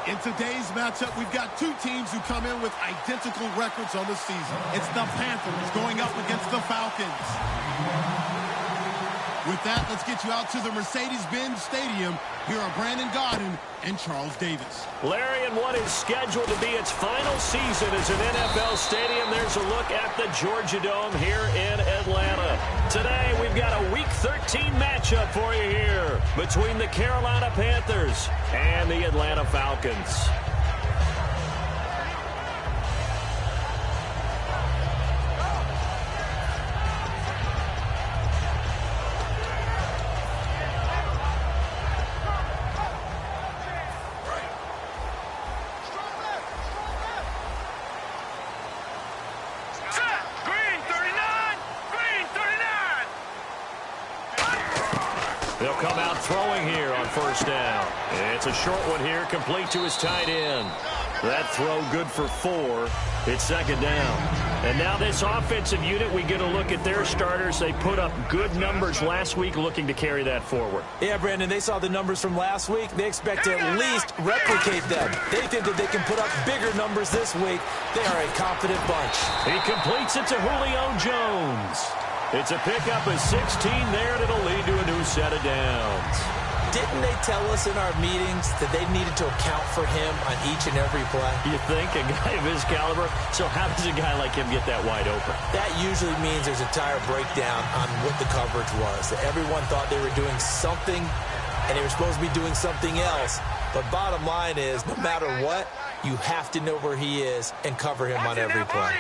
In today's matchup, we've got two teams who come in with identical records on the season. It's the Panthers going up against the Falcons. With that, let's get you out to the Mercedes-Benz Stadium. Here are Brandon Gaudin and Charles Davis. Larry, and what is scheduled to be its final season as an NFL stadium, there's a look at the Georgia Dome here in Atlanta. Today, we've got a Week 13 matchup for you here between the Carolina Panthers and the Atlanta Falcons. They'll come out throwing here on first down. It's a short one here, complete to his tight end. That throw good for 4. It's second down. And now this offensive unit, we get a look at their starters. They put up good numbers last week, looking to carry that forward. Yeah, Brandon, they saw the numbers from last week. They expect to at least replicate them. They think that they can put up bigger numbers this week. They are a confident bunch. He completes it to Julio Jones. It's a pickup of 16 there, and it'll lead to a new set of downs. Didn't they tell us in our meetings that they needed to account for him on each and every play? You think? A guy of his caliber? So how does a guy like him get that wide open? That usually means there's a tire breakdown on what the coverage was. That everyone thought they were doing something, and they were supposed to be doing something else. But bottom line is, no matter what, you have to know where he is and cover him on every play.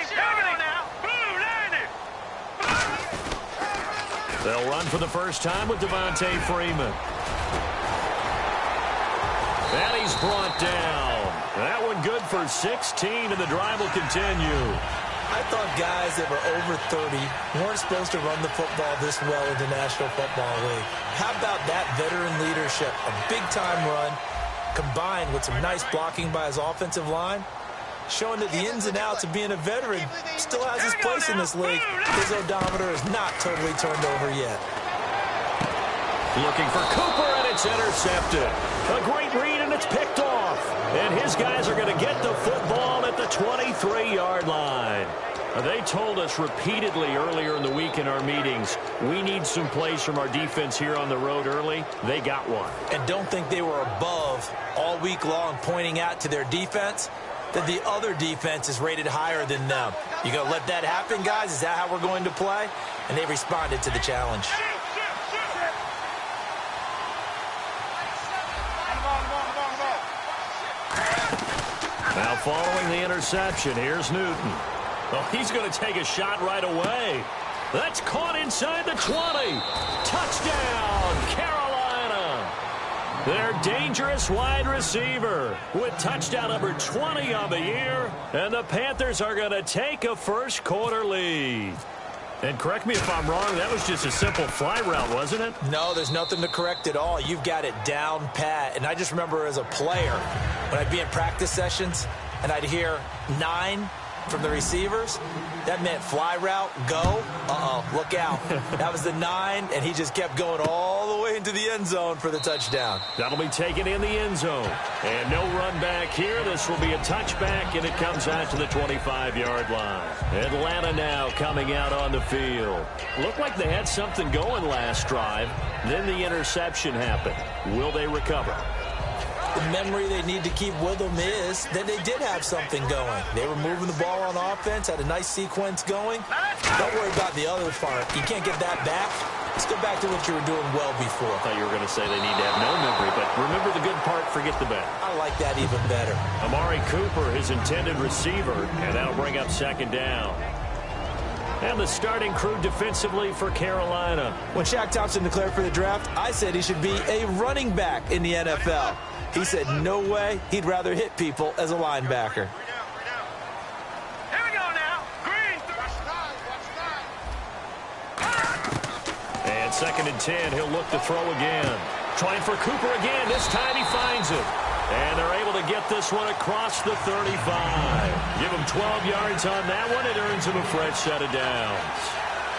They'll run for the first time with Devontae Freeman. And he's brought down. That one good for 16, and the drive will continue. I thought guys that were over 30 weren't supposed to run the football this well in the National Football League. How about that veteran leadership? A big-time run combined with some nice blocking by his offensive line, showing that the ins and outs of being a veteran still has his place in this league. His odometer is not totally turned over yet. Looking for Cooper, and it's intercepted. A great read, and it's picked off. And his guys are going to get the football at the 23-yard line. They told us repeatedly earlier in the week in our meetings, we need some plays from our defense here on the road early. They got one. And don't think they were above all week long pointing out to their defense that the other defense is rated higher than them. You going to let that happen, guys? Is that how we're going to play? And they responded to the challenge. Now following the interception, here's Newton. Oh, he's going to take a shot right away. That's caught inside the 20. Touchdown, Carolina. Their dangerous wide receiver with touchdown number 20 on the year. And the Panthers are going to take a first quarter lead. And correct me if I'm wrong, that was just a simple fly route, wasn't it? No, there's nothing to correct at all. You've got it down pat. And I just remember as a player, when I'd be in practice sessions and I'd hear 9 from the receivers, that meant fly route, go, look out. That was the 9, and he just kept going all the way into the end zone for the touchdown. That'll be taken in the end zone. And no run back here. This will be a touchback, and it comes out to the 25-yard line. Atlanta now coming out on the field. Looked like they had something going last drive. Then the interception happened. Will they recover? The memory they need to keep with them is that they did have something going. They were moving the ball on offense, had a nice sequence going. Don't worry about the other part. You can't get that back. Let's go back to what you were doing well before. I thought you were going to say they need to have no memory, but remember the good part, forget the bad. I like that even better. Amari Cooper, his intended receiver, and that'll bring up second down. And the starting crew defensively for Carolina. When Shaq Thompson declared for the draft, I said he should be a running back in the NFL. He said no way, he'd rather hit people as a linebacker. Here we go now. Green. And second and 10, he'll look to throw again. Trying for Cooper again. This time he finds it. And they're able to get this one across the 35. Give him 12 yards on that one. It earns him a fresh set of downs.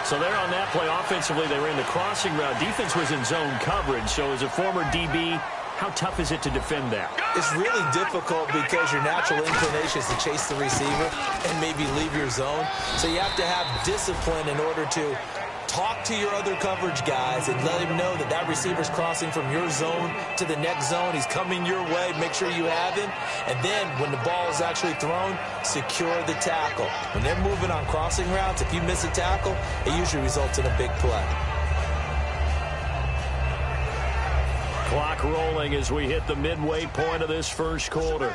So there on that play, offensively, they ran the crossing route. Defense was in zone coverage. So as a former DB, How tough is it to defend that? It's really difficult because your natural inclination is to chase the receiver and maybe leave your zone. So you have to have discipline in order to talk to your other coverage guys and let him know that that receiver's crossing from your zone to the next zone. He's coming your way. Make sure you have him. And then when the ball is actually thrown, secure the tackle. When they're moving on crossing routes, if you miss a tackle, it usually results in a big play. Clock rolling as we hit the midway point of this first quarter.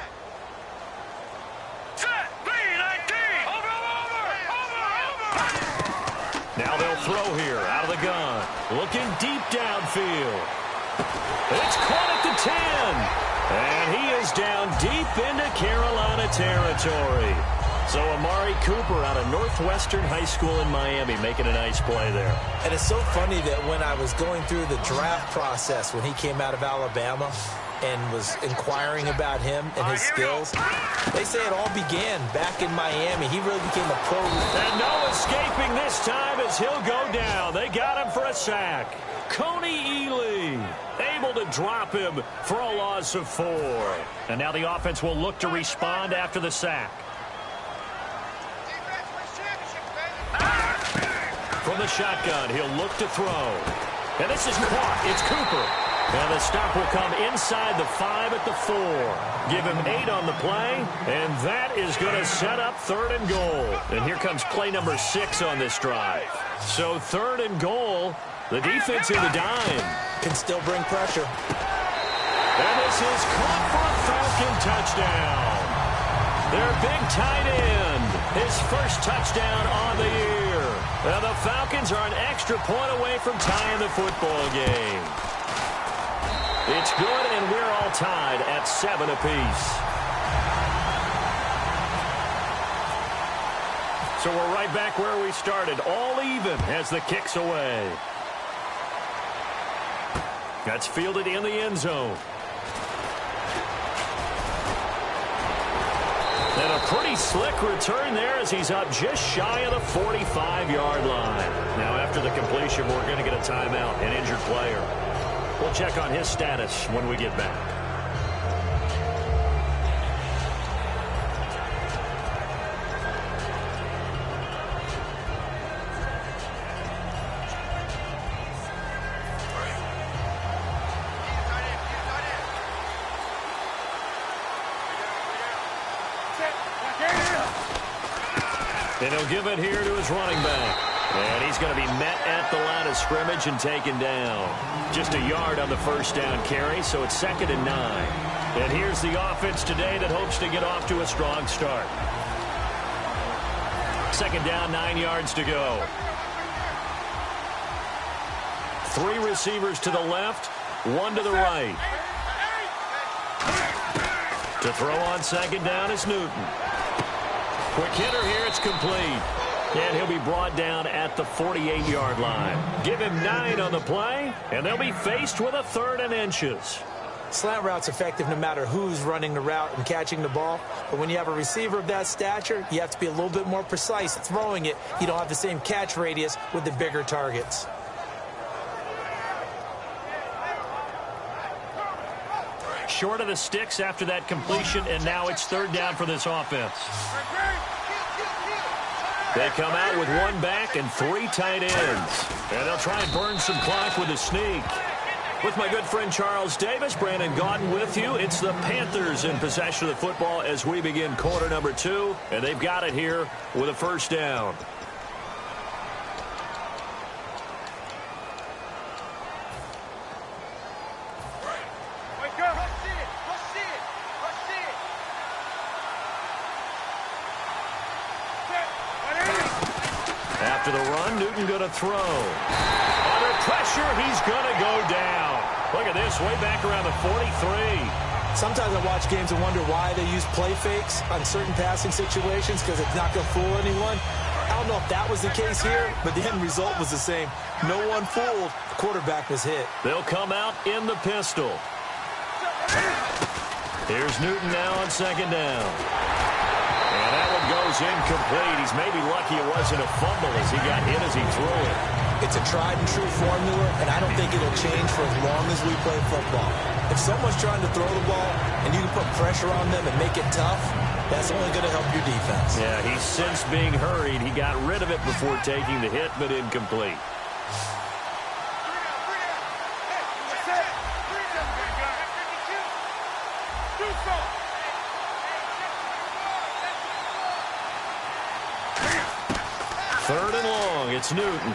Now they'll throw here out of the gun. Looking deep downfield. It's caught at the 10. And he is down deep into Carolina territory. So Amari Cooper out of Northwestern High School in Miami making a nice play there. And it's so funny that when I was going through the draft process when he came out of Alabama and was inquiring about him and his skills, they say it all began back in Miami. He really became a pro. And no escaping this time as he'll go down. They got him for a sack. Coney Ely able to drop him for a loss of 4. And now the offense will look to respond after the sack. From the shotgun, he'll look to throw. And this is caught. It's Cooper. And the stop will come inside the 5 at the 4. Give him 8 on the play, and that is going to set up 3rd and goal. And here comes play number 6 on this drive. So 3rd and goal, the defense in the dime. Can still bring pressure. And this is caught for a Falcon touchdown. Their big tight end, his first touchdown on the year. And the Falcons are an extra point away from tying the football game. It's good, and we're all tied at 7 apiece. So we're right back where we started, all even as the kick's away. That's fielded in the end zone. And a pretty slick return there as he's up just shy of the 45-yard line. Now after the completion, we're going to get a timeout, an injured player. We'll check on his status when we get back. And he'll give it here to his running back. And he's going to be met at the line of scrimmage and taken down. Just a yard on the first down carry, so it's 2nd and 9. And here's the offense today that hopes to get off to a strong start. 2nd down, 9 yards to go. 3 receivers to the left, 1 to the right. To throw on 2nd down is Newton. Quick hitter here, it's complete. And he'll be brought down at the 48-yard line. Give him 9 on the play, and they'll be faced with a 3rd and inches. Slant route's effective no matter who's running the route and catching the ball. But when you have a receiver of that stature, you have to be a little bit more precise throwing it. You don't have the same catch radius with the bigger targets. Short of the sticks after that completion, and now it's 3rd down for this offense. They come out with 1 back and 3 tight ends. And they'll try and burn some clock with a sneak. With my good friend Charles Davis, Brandon Gaudin with you. It's the Panthers in possession of the football as we begin quarter number 2. And they've got it here with a 1st down. After the run, Newton going to throw. Under pressure, he's going to go down. Look at this, way back around the 43. Sometimes I watch games and wonder why they use play fakes on certain passing situations because it's not going to fool anyone. I don't know if that was the case here, but the end result was the same. No one fooled. The quarterback was hit. They'll come out in the pistol. Here's Newton now on 2nd down. And that one goes incomplete. He's maybe lucky it wasn't a fumble as he got hit as he threw it. It's a tried-and-true formula, and I don't think it'll change for as long as we play football. If someone's trying to throw the ball and you can put pressure on them and make it tough, that's only going to help your defense. Yeah, he's since being hurried. He got rid of it before taking the hit, but incomplete. Third and long, it's Newton.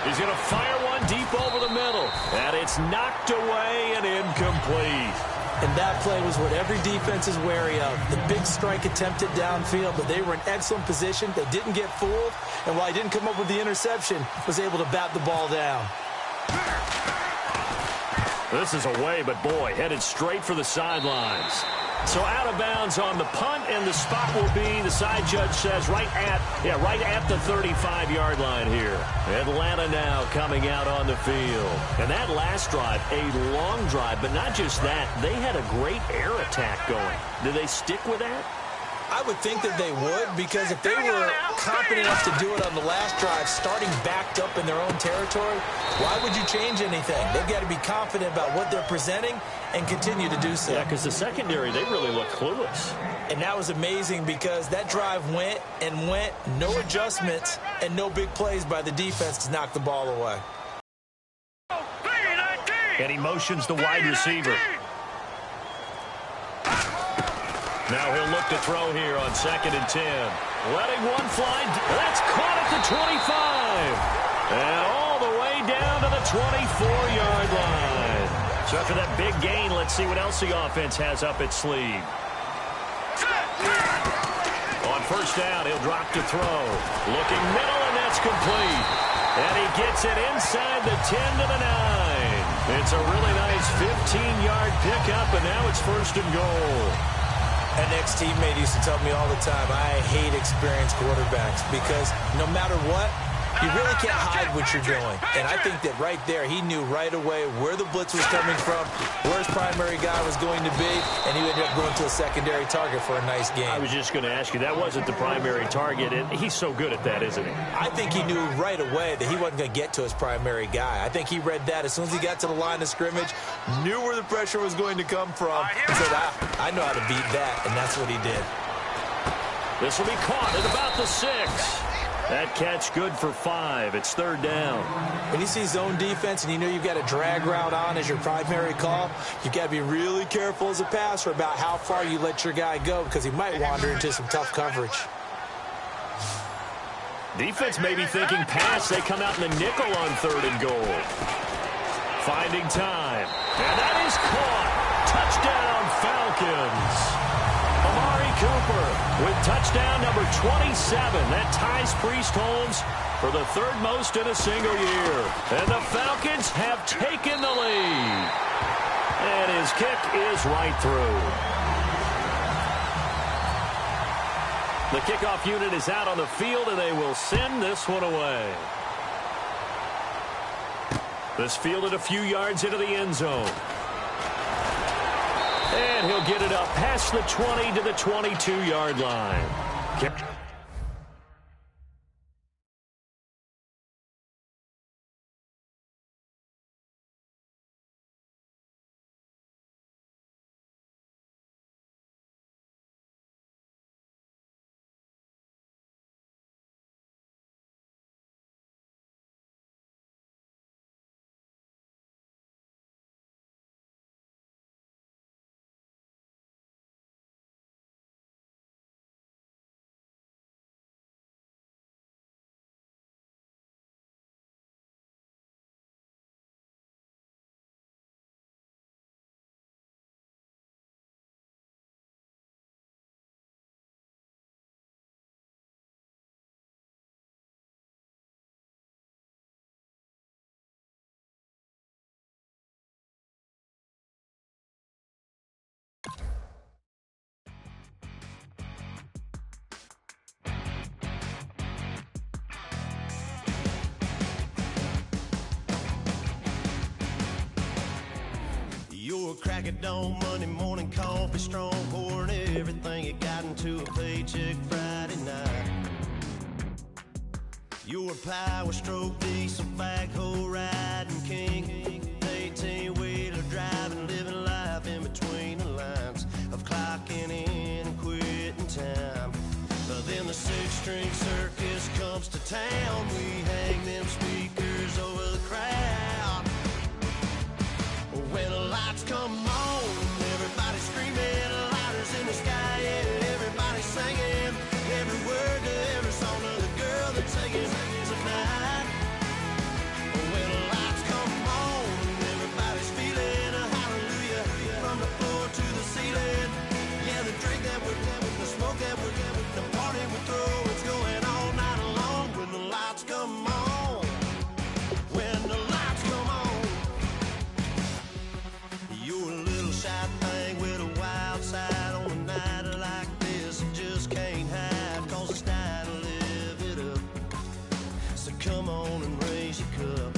He's going to fire one deep over the middle. And it's knocked away and incomplete. And that play was what every defense is wary of. The big strike attempted downfield, but they were in excellent position. They didn't get fooled. And while he didn't come up with the interception, was able to bat the ball down. This is away, but boy, headed straight for the sidelines. So out of bounds on the punt, and the spot will be, the side judge says, right at the 35-yard line here. Atlanta now coming out on the field. And that last drive, a long drive, but not just that, they had a great air attack going. Do they stick with that? I would think that they would, because if they were confident enough to do it on the last drive, starting backed up in their own territory, why would you change anything? They've got to be confident about what they're presenting and continue to do so. Yeah, because the secondary, they really look clueless. And that was amazing because that drive went and went, no adjustments, and no big plays by the defense to knock the ball away. And he motions the wide receiver. Now he'll look to throw here on 2nd and 10. Letting one fly. That's caught at the 25. And all the way down to the 24-yard line. So after that big gain, let's see what else the offense has up its sleeve. On first down, he'll drop to throw. Looking middle, and that's complete. And he gets it inside the 10 to the 9. It's a really nice 15-yard pickup, and now it's 1st and goal. An ex-teammate used to tell me all the time, I hate experienced quarterbacks because no matter what, you really can't hide what you're doing. And I think that right there, he knew right away where the blitz was coming from, where his primary guy was going to be, and he ended up going to a secondary target for a nice game. I was just going to ask you, that wasn't the primary target, and he's so good at that, isn't he? I think he knew right away that he wasn't going to get to his primary guy. I think he read that as soon as he got to the line of scrimmage, knew where the pressure was going to come from, and said, I know how to beat that, and that's what he did. This will be caught at about the 6. That catch good for 5. It's 3rd down. When you see zone defense and you know you've got a drag route on as your primary call, you've got to be really careful as a passer about how far you let your guy go because he might wander into some tough coverage. Defense may be thinking pass. They come out in the nickel on 3rd and goal. Finding time. And that is caught. Touchdown, Falcons. Amari Cooper with touchdown number 27. That ties Priest Holmes for the 3rd most in a single year. And the Falcons have taken the lead. And his kick is right through. The kickoff unit is out on the field, and they will send this one away. This fielded a few yards into the end zone. And he'll get it up past the 20 to the 22-yard line. Your crack of dawn, Monday morning coffee, strong pouring everything you got into to a paycheck Friday night. You're a power stroke, diesel backhoe riding king, 18-wheeler driving, living life in between the lines of clocking in and quitting time. But then the six-string circus comes to town. We hang them speakers over the crowd. When the lights come on, everybody screaming, lighters in the sky, yeah, everybody singing every word to every song of the girl they're taking tonight. When the lights come on, everybody's feeling a hallelujah from the floor to the ceiling. Yeah, the drink that we're having, the smoke that we're having, the party we throw, it's going all night long. When the lights come on, when the lights come on, you're a little shy thing with a wild side on a night like this. You just can't hide, cause it's time to live it up. So come on and raise your cup.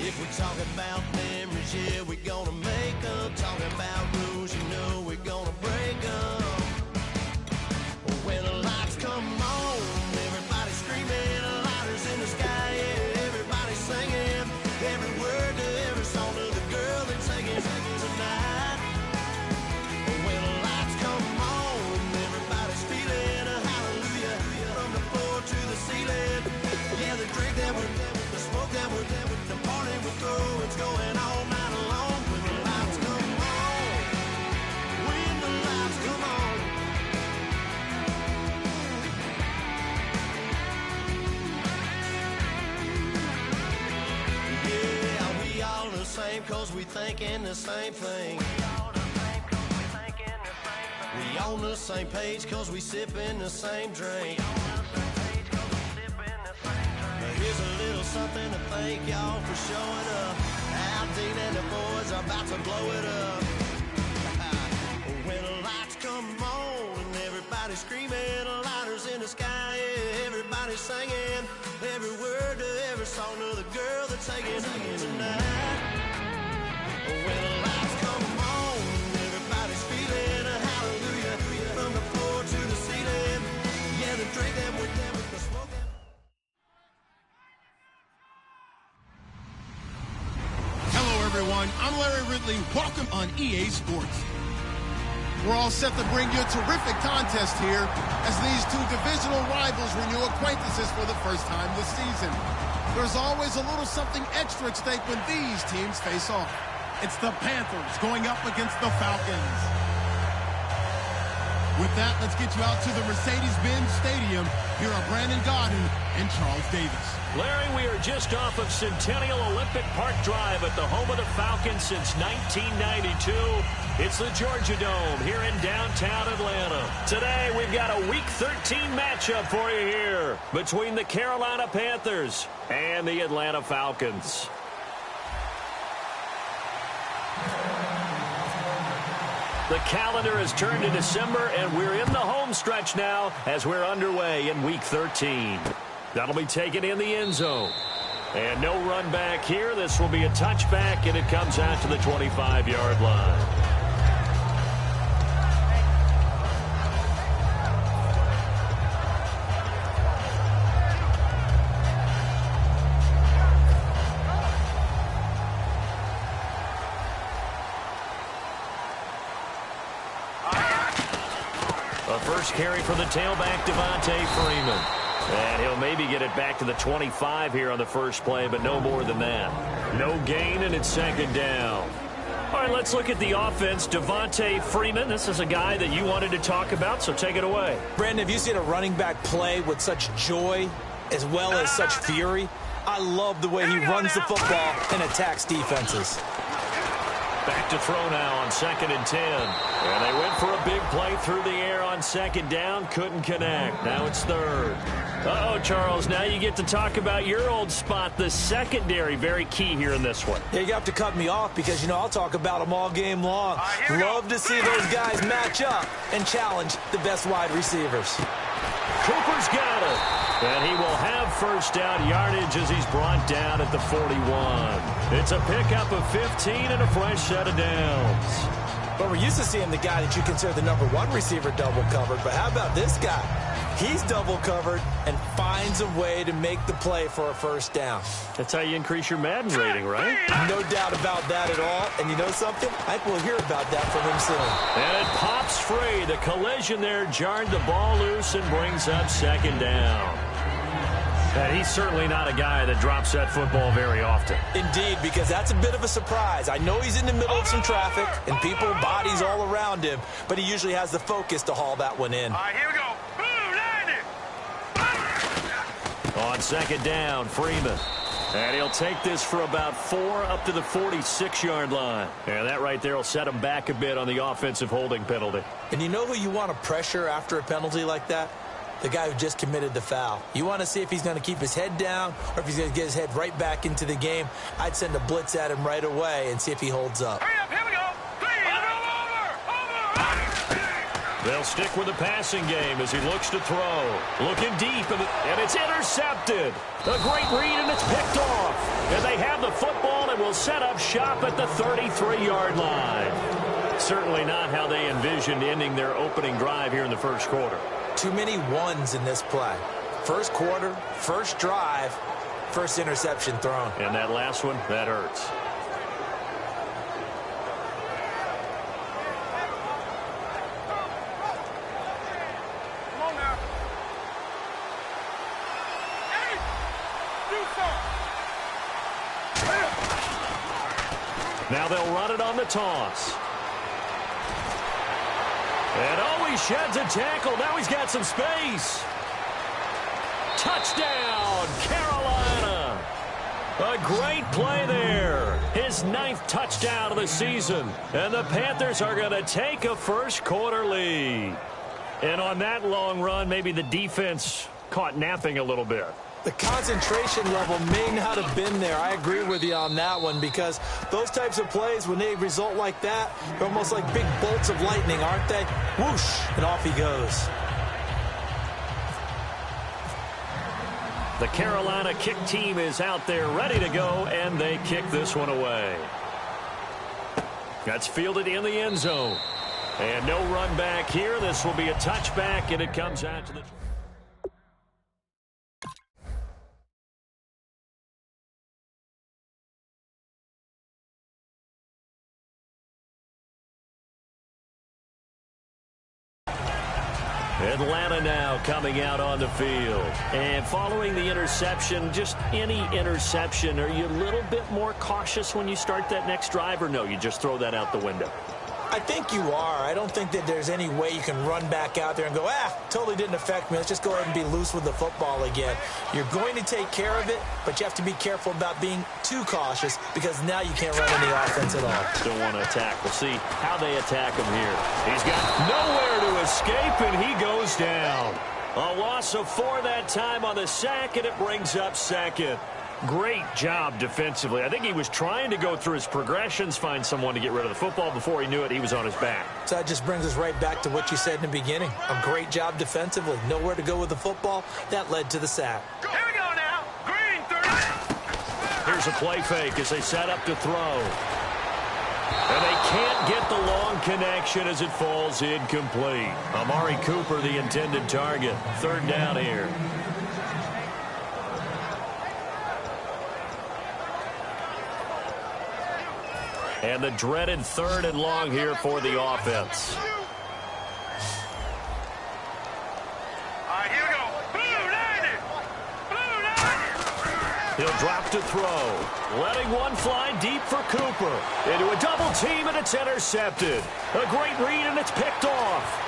If we're talking about memories, yeah, we're gonna make them. Talking about rules, you know we're gonna break them. When the lights come on, everybody screaming, lighters in the sky, yeah, everybody singing every word to every song of the girl they're taking tonight. When the lights come on, everybody's feeling a hallelujah from the floor to the ceiling. Yeah, the drink that we're having, the smoke that we're having, the party we throw, it's going all night long. When the lights come on, when the lights come on. Yeah, we all the same cause we thinking the same thing. We on the same page cause we sipping the same drink. Now here's a little something to thank y'all for showing up. Al Dean and the boys are about to blow it up. When the lights come on and everybody's screaming, lighters in the sky, yeah, everybody's singing every word to every song of the girl they're taking tonight. When the lights come on, everybody's feeling a hallelujah from the floor to the ceiling. Yeah, the drink that we're having, the smoke that... Hello, everyone. I'm Larry Ridley. Welcome on EA Sports. We're all set to bring you a terrific contest here as these two divisional rivals renew acquaintances for the first time this season. There's always a little something extra at stake when these teams face off. It's the Panthers going up against the Falcons. With that, let's get you out to the Mercedes-Benz Stadium. Here are Brandon Gaudin and Charles Davis. Larry, we are just off of Centennial Olympic Park Drive at the home of the Falcons since 1992. It's the Georgia Dome here in downtown Atlanta. Today, we've got a Week 13 matchup for you here between the Carolina Panthers and the Atlanta Falcons. The calendar has turned to December, and we're in the home stretch now as we're underway in Week 13. That'll be taken in the end zone. And no run back here. This will be a touchback, and it comes out to the 25-yard line. A first carry for the tailback, Devontae Freeman. And he'll maybe get it back to the 25 here on the first play, but no more than that. No gain, and it's second down. All right, let's look at the offense. Devontae Freeman, this is a guy that you wanted to talk about, so take it away. Brandon, have you seen a running back play with such joy as well as such fury? I love the way he runs the football and attacks defenses. Back to throw now on 2nd and 10. And they went for a big play through the air on second down. Couldn't connect. Now it's third. Uh-oh, Charles, now you get to talk about your old spot, the secondary. Very key here in this one. Yeah, you have to cut me off because, you know, I'll talk about them all game long. Love to see those guys match up and challenge the best wide receivers. Cooper's got it. And he will have first down yardage as he's brought down at the 41. It's a pickup of 15 and a fresh set of downs. But we're used to seeing the guy that you consider the number one receiver double covered. But how about this guy? He's double covered and finds a way to make the play for a first down. That's how you increase your Madden rating, right? No doubt about that at all. And you know something? I think we'll hear about that from him soon. And it pops free. The collision there jarred the ball loose and brings up second down. And he's certainly not a guy that drops that football very often. Indeed, because that's a bit of a surprise. I know he's in the middle of some traffic and people, bodies all around him, but he usually has the focus to haul that one in. All right, here we go. On second down, Freeman. And he'll take this for about 4 up to the 46-yard line. And that right there will set him back a bit on the offensive holding penalty. And you know who you want to pressure after a penalty like that? The guy who just committed the foul. You want to see if he's going to keep his head down or if he's going to get his head right back into the game. I'd send a blitz at him right away and see if he holds up. Hurry up, here we go. They'll stick with the passing game as he looks to throw. Looking deep, and it's intercepted. A great read, and it's picked off. And they have the football and will set up shop at the 33-yard line. Certainly not how they envisioned ending their opening drive here in the first quarter. Too many ones in this play. First quarter, first drive, first interception thrown. And that last one, that hurts. Now they'll run it on the toss. And oh, he sheds a tackle. Now he's got some space. Touchdown, Carolina. A great play there. His 9th touchdown of the season. And the Panthers are going to take a first quarter lead. And on that long run, maybe the defense caught napping a little bit. The concentration level may not have been there. I agree with you on that one because those types of plays, when they result like that, they're almost like big bolts of lightning, aren't they? Whoosh, and off he goes. The Carolina kick team is out there ready to go, and they kick this one away. That's fielded in the end zone. And no run back here. This will be a touchback, and it comes out to the... Atlanta now coming out on the field. And following the interception, just any interception, are you a little bit more cautious when you start that next drive, or no, you just throw that out the window? I think you are. I don't think that there's any way you can run back out there and go, totally didn't affect me. Let's just go ahead and be loose with the football again. You're going to take care of it, but you have to be careful about being too cautious because now you can't run any offense at all. Don't want to attack. We'll see how they attack him here. He's got nowhere to escape, and he goes down. A loss of 4 that time on the sack, and it brings up second. Great job defensively. I think he was trying to go through his progressions, find someone to get rid of the football. Before he knew it, he was on his back. So that just brings us right back to what you said in the beginning. A great job defensively. Nowhere to go with the football. That led to the sack. Here we go now. Green, 30. Here's a play fake as they set up to throw. And they can't get the long connection as it falls incomplete. Amari Cooper, the intended target. 3rd down here. And the dreaded 3rd and long here for the offense. All right, here we go. Blue 90. Blue 90. He'll drop to throw. Letting one fly deep for Cooper. Into a double team, and it's intercepted. A great read, and it's picked off.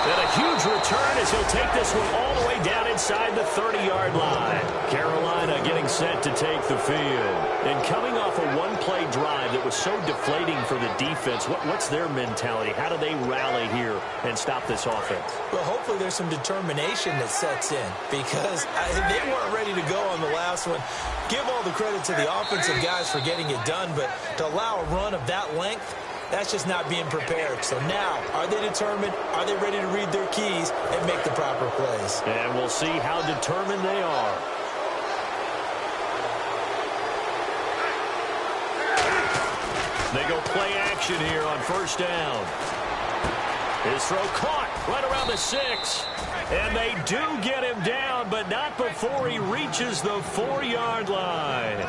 And a huge return as he'll take this one all the way down inside the 30-yard line. Carolina getting set to take the field. And coming off a one-play drive that was so deflating for the defense, what's their mentality? How do they rally here and stop this offense? Well, hopefully there's some determination that sets in because they weren't ready to go on the last one. Give all the credit to the offensive guys for getting it done, but to allow a run of that length, that's just not being prepared. So now, are they determined? Are they ready to read their keys and make the proper plays? And we'll see how determined they are. They go play action. action here on first down. His throw caught right around the 6. And they do get him down, but not before he reaches the 4-yard line.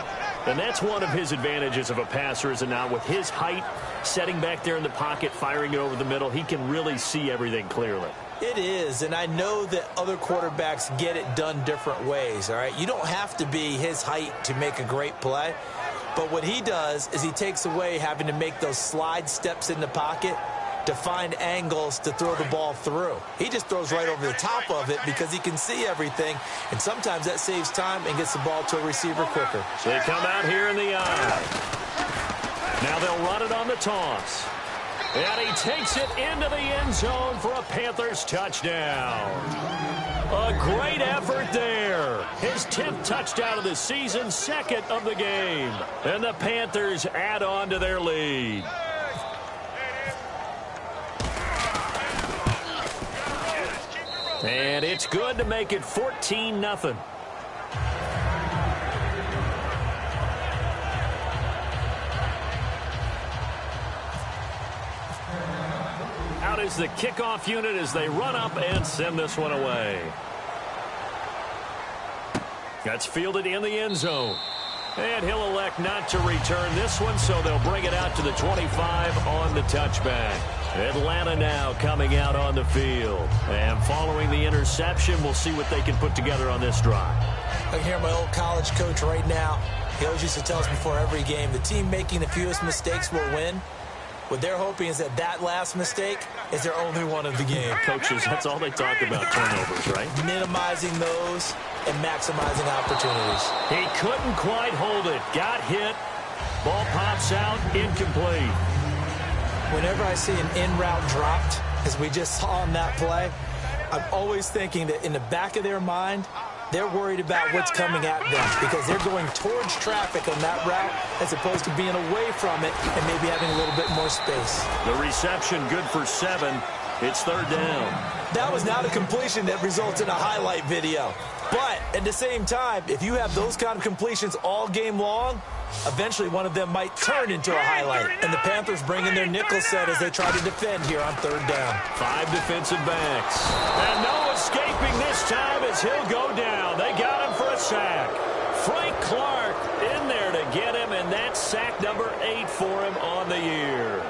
And that's one of his advantages of a passer, is it not? With his height, setting back there in the pocket, firing it over the middle, he can really see everything clearly. It is, and I know that other quarterbacks get it done different ways, all right? You don't have to be his height to make a great play, but what he does is he takes away having to make those slide steps in the pocket to find angles to throw the ball through. He just throws right over the top of it because he can see everything, and sometimes that saves time and gets the ball to a receiver quicker. So they come out here in the eye. Now they'll run it on the toss. And he takes it into the end zone for a Panthers touchdown. A great effort there. His 10th touchdown of the season, 2nd of the game. And the Panthers add on to their lead. And it's good to make it 14-0. Out is the kickoff unit as they run up and send this one away. That's fielded in the end zone. And he'll elect not to return this one, so they'll bring it out to the 25 on the touchback. Atlanta now coming out on the field. And following the interception, we'll see what they can put together on this drive. I can hear my old college coach right now. He always used to tell us before every game, the team making the fewest mistakes will win. What they're hoping is that last mistake is their only one of the game. Coaches, that's all they talk about, turnovers, right? Minimizing those and maximizing opportunities. He couldn't quite hold it. Got hit. Ball pops out, incomplete. Whenever I see an in-route dropped, as we just saw on that play, I'm always thinking that in the back of their mind, they're worried about what's coming at them because they're going towards traffic on that route as opposed to being away from it and maybe having a little bit more space. The reception good for 7. It's 3rd down. That was not a completion that results in a highlight video. But at the same time, if you have those kind of completions all game long, eventually one of them might turn into a highlight. And the Panthers bring in their nickel set as they try to defend here on 3rd down. 5 defensive backs. And no escaping this time as he'll go down. They got him for a sack. Frank Clark in there to get him, and that's sack number 8 for him on the year.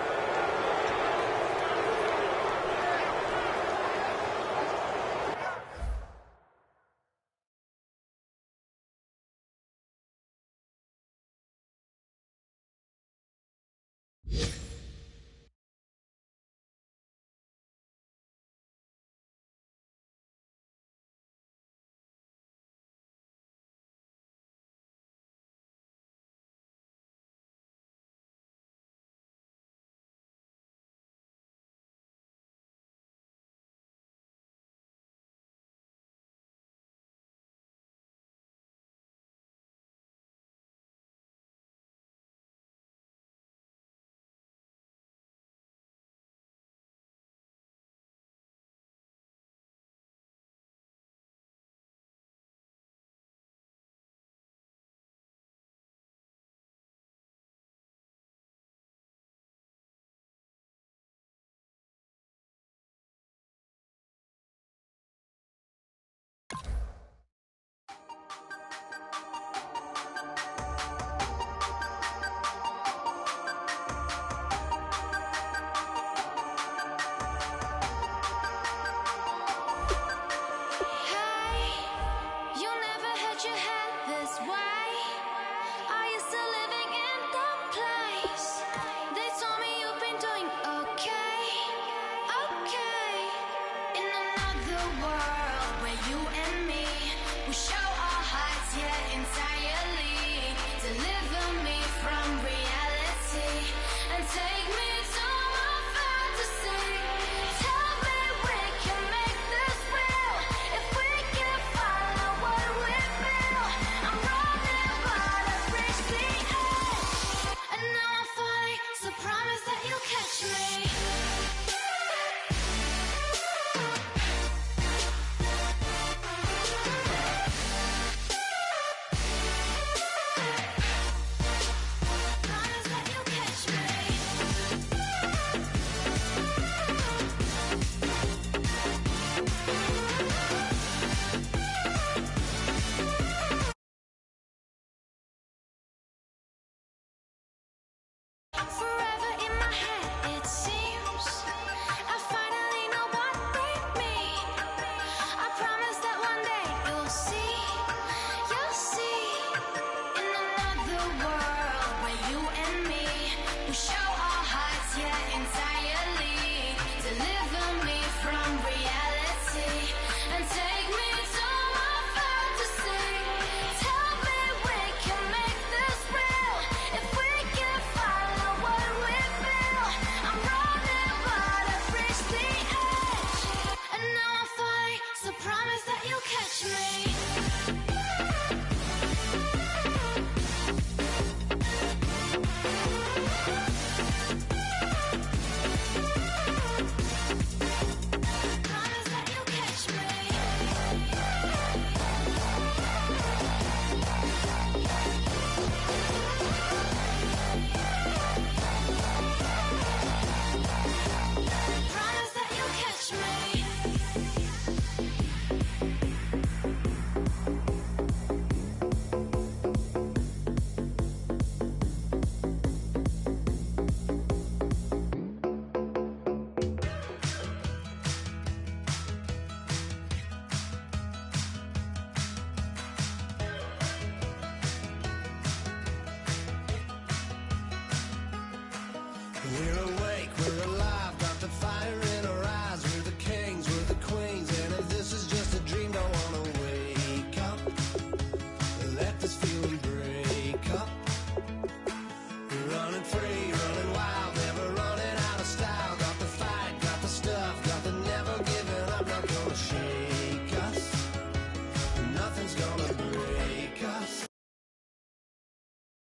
We're